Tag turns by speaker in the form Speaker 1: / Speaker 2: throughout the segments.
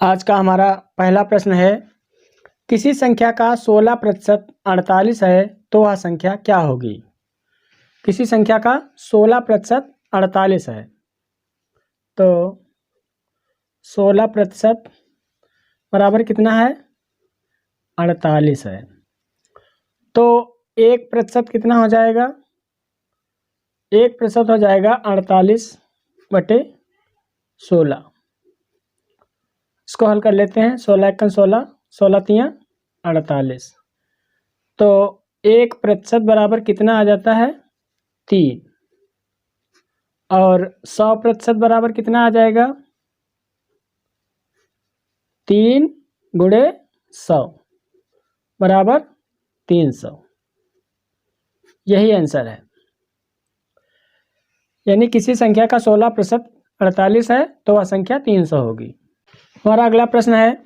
Speaker 1: आज का हमारा पहला प्रश्न है, किसी संख्या का 16% 48 है तो वह संख्या क्या होगी। किसी संख्या का 16% 48 है तो 16% बराबर कितना है, 48 है। तो 1% कितना हो जाएगा, 1% हो जाएगा 48/16। इसको हल कर लेते हैं। 16 एकन 16, 16 तियाँ 48। तो 1% बराबर कितना आ जाता है, 3। और 100% बराबर कितना आ जाएगा, 3 गुणे 100 बराबर 300। यही आंसर है। यानी किसी संख्या का 16% 48 है तो वह संख्या 300 होगी। हमारा अगला प्रश्न है,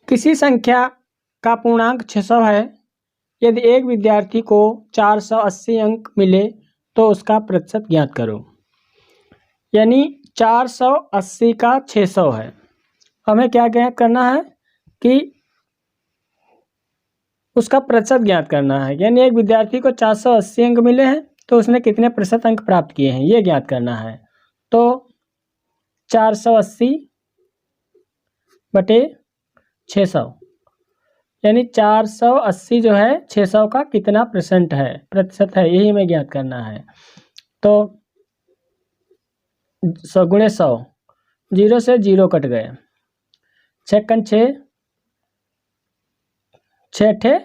Speaker 1: किसी संख्या का पूर्णांक 600 है। यदि एक विद्यार्थी को 480 अंक मिले तो उसका प्रतिशत ज्ञात करो। यानी 480 का 600 है। हमें क्या ज्ञात करना है कि उसका प्रतिशत ज्ञात करना है। यानी एक विद्यार्थी को 480 अंक मिले हैं तो उसने कितने प्रतिशत अंक प्राप्त किए हैं ये ज्ञात करना है। तो 480/600 यानी 480 जो है 600 का कितना प्रतिशत है यही हमें ज्ञात करना है। तो 100 गुणे 100, 0 से 0 कट गए, 6 कन 6, 6 ठे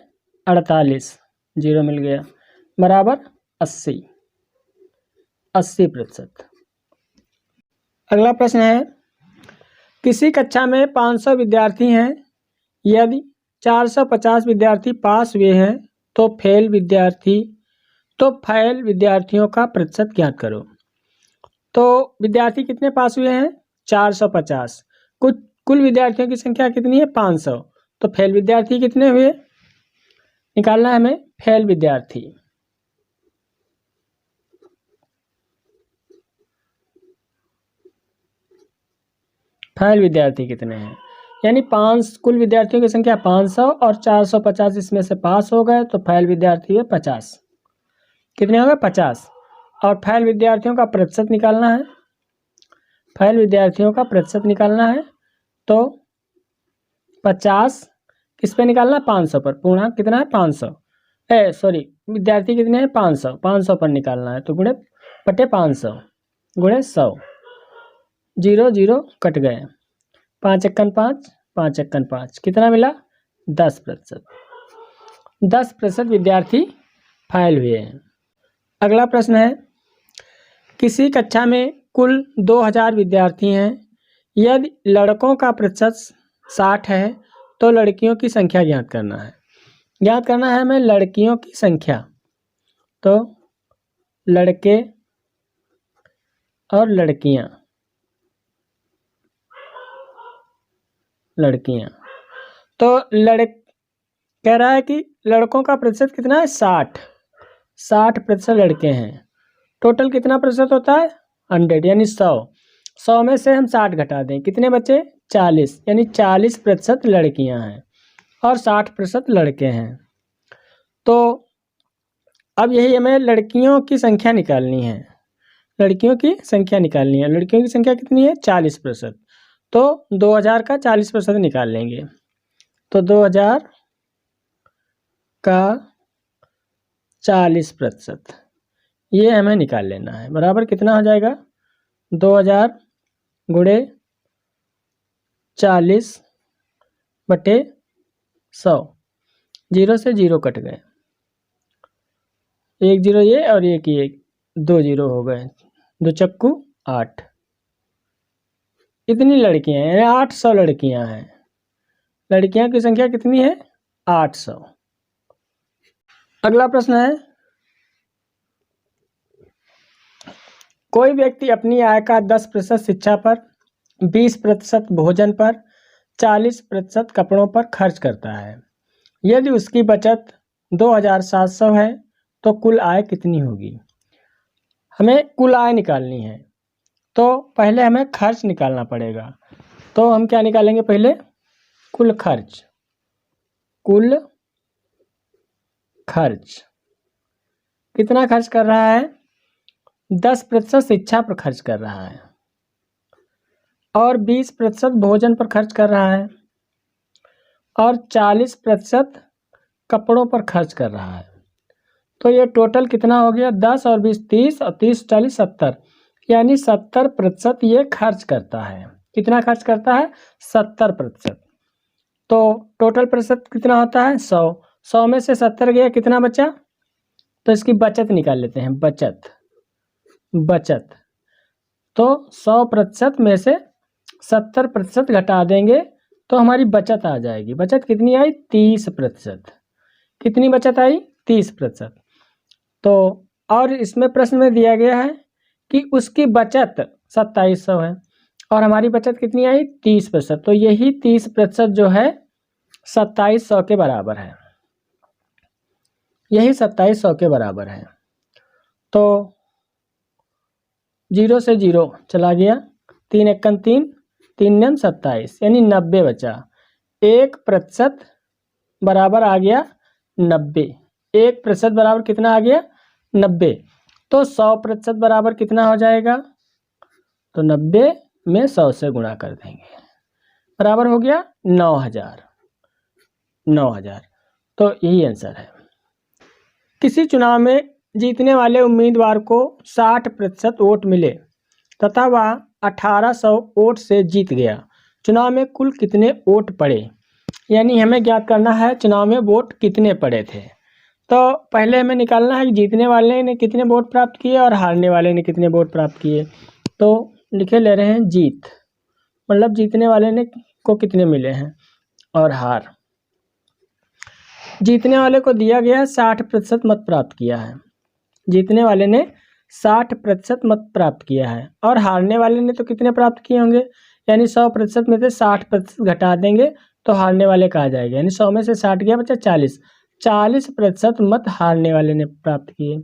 Speaker 1: 48, 0 मिल गया बराबर 80%। अगला प्रश्न है, किसी कक्षा में 500 विद्यार्थी हैं। यदि 450 विद्यार्थी पास हुए हैं तो फेल विद्यार्थियों का प्रतिशत ज्ञात करो। तो विद्यार्थी कितने पास हुए हैं, 450। कुल विद्यार्थियों की संख्या कितनी है, 500। तो फेल विद्यार्थी कितने हुए, निकालना है हमें फेल विद्यार्थी। फेल विद्यार्थी कितने हैं, यानी कुल विद्यार्थियों की संख्या 500 और 450 इसमें से पास हो गए तो फेल विद्यार्थी है 50। कितने हो गए, 50। और फेल विद्यार्थियों का प्रतिशत निकालना है। फेल विद्यार्थियों का प्रतिशत निकालना है तो 50 किस पे निकालना है, 500 पर। पूर्णांक कितना है, 500। विद्यार्थी कितने हैं, 500 पर निकालना है। तो गुणे बटे 500 गुणे 100, 0 0 कट गए, 5 एकन 5, 5 एकन 5, कितना मिला, 10%। 10% विद्यार्थी फेल हुए हैं। अगला प्रश्न है, किसी कक्षा में कुल 2000 विद्यार्थी हैं। यदि लड़कों का प्रतिशत 60 है तो लड़कियों की संख्या ज्ञात करना है। ज्ञात करना है हमें लड़कियों की संख्या। तो लड़के और लड़कियां तो कह रहा है कि लड़कों का प्रतिशत कितना है, 60% लड़के हैं। टोटल कितना प्रतिशत होता है, 100 यानी 100 में से हम 60 घटा दें, कितने बचे, 40, यानी 40% लड़कियां हैं और 60% लड़के हैं। तो अब यही हमें लड़कियों की संख्या निकालनी है। लड़कियों की संख्या कितनी है, 40%। तो 2000 का 40% निकाल लेंगे। तो 2000 का 40% ये हमें निकाल लेना है। बराबर कितना हो जाएगा, 2000 गुणे 40/100, 0 से 0 कट गए, 1 0 ये और 1 ये, 2 0 हो गए, 2 चक्कू 8। इतनी लड़कियां हैं, 800 लड़कियां हैं। लड़कियां की संख्या कितनी है, 800। अगला प्रश्न है, कोई व्यक्ति अपनी आय का 10% शिक्षा पर, 20% भोजन पर, 40% कपड़ों पर खर्च करता है। यदि उसकी बचत 2700 है तो कुल आय कितनी होगी। हमें कुल आय निकालनी है तो पहले हमें खर्च निकालना पड़ेगा। तो हम क्या निकालेंगे पहले, कुल खर्च। कुल खर्च कितना खर्च कर रहा है, 10% शिक्षा पर खर्च कर रहा है और 20% भोजन पर खर्च कर रहा है और 40% कपड़ों पर खर्च कर रहा है। तो ये टोटल कितना हो गया, 10 और 20 30 और 30 40 70, यानी 70% ये खर्च करता है। कितना खर्च करता है, 70%। तो टोटल प्रतिशत कितना होता है, 100। 100 में से 70 गया, कितना बचा, तो इसकी बचत निकाल लेते हैं। बचत तो 100% में से 70% घटा देंगे तो हमारी बचत आ जाएगी। बचत कितनी आई, 30%। कितनी बचत आई, 30%। तो और इसमें प्रश्न में दिया गया है कि उसकी बचत 2700 है और हमारी बचत कितनी आई, 30%। तो यही 30% जो है 2700 के बराबर है। यही 2700 के बराबर है। तो 0 से 0 चला गया, 3 एकम 3, 3 9 27, यानी 90 बचा। 1% बराबर आ गया 90। 1% बराबर कितना आ गया, 90। तो 100% बराबर कितना हो जाएगा, तो 90 में 100 से गुणा कर देंगे, बराबर हो गया 9000। 9000, तो यही आंसर है। किसी चुनाव में जीतने वाले उम्मीदवार को 60% वोट मिले तथा वह 1800 वोट से जीत गया। चुनाव में कुल कितने वोट पड़े, यानी हमें ज्ञात करना है चुनाव में वोट कितने पड़े थे। तो पहले हमें निकालना है कि जीतने वाले ने कितने वोट प्राप्त किए और हारने वाले ने कितने वोट प्राप्त किए। तो लिखे ले रहे हैं जीत, मतलब जीतने वाले ने को कितने मिले हैं, और हार। जीतने वाले को दिया गया 60% मत प्राप्त किया है। जीतने वाले ने 60% मत प्राप्त किया है और हारने वाले ने तो कितने प्राप्त किए होंगे, यानी 100% में से 60% घटा देंगे तो हारने वाले कहा जाएगा। यानी 100 में से 60 गया, बचा 40। 40% मत हारने वाले ने प्राप्त किए।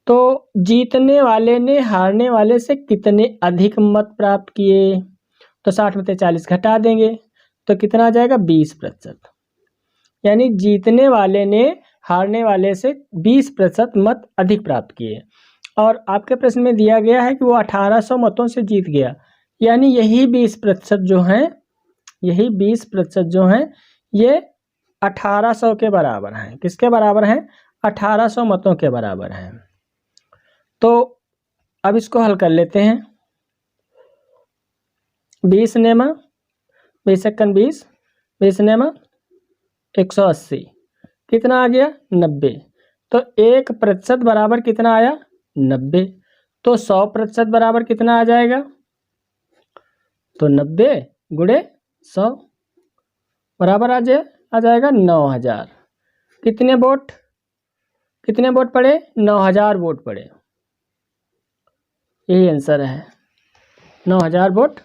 Speaker 1: तो जीतने वाले ने हारने वाले से कितने अधिक मत प्राप्त किए, तो 60 में से 40 घटा देंगे तो कितना आ जाएगा, 20%। यानी जीतने वाले ने हारने वाले से 20% मत अधिक प्राप्त किए। और आपके प्रश्न में दिया गया है कि वो 1800 मतों से जीत गया, यानी यही 20% जो हैं, यही 20% जो हैं ये 1800 के बराबर हैं। किसके बराबर हैं, 1800 मतों के बराबर हैं। तो अब इसको हल कर लेते हैं। 20 नेमा 20 एकन 20, 20 नेमा 180, कितना आ गया, 90। तो 1% बराबर कितना आया, 90। तो 100% बराबर कितना आ जाएगा, तो 90 गुणे 100 बराबर आ जाएगा 9000। कितने वोट पड़े, 9000 वोट पड़े। यही आंसर है, 9000 वोट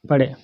Speaker 1: पड़े।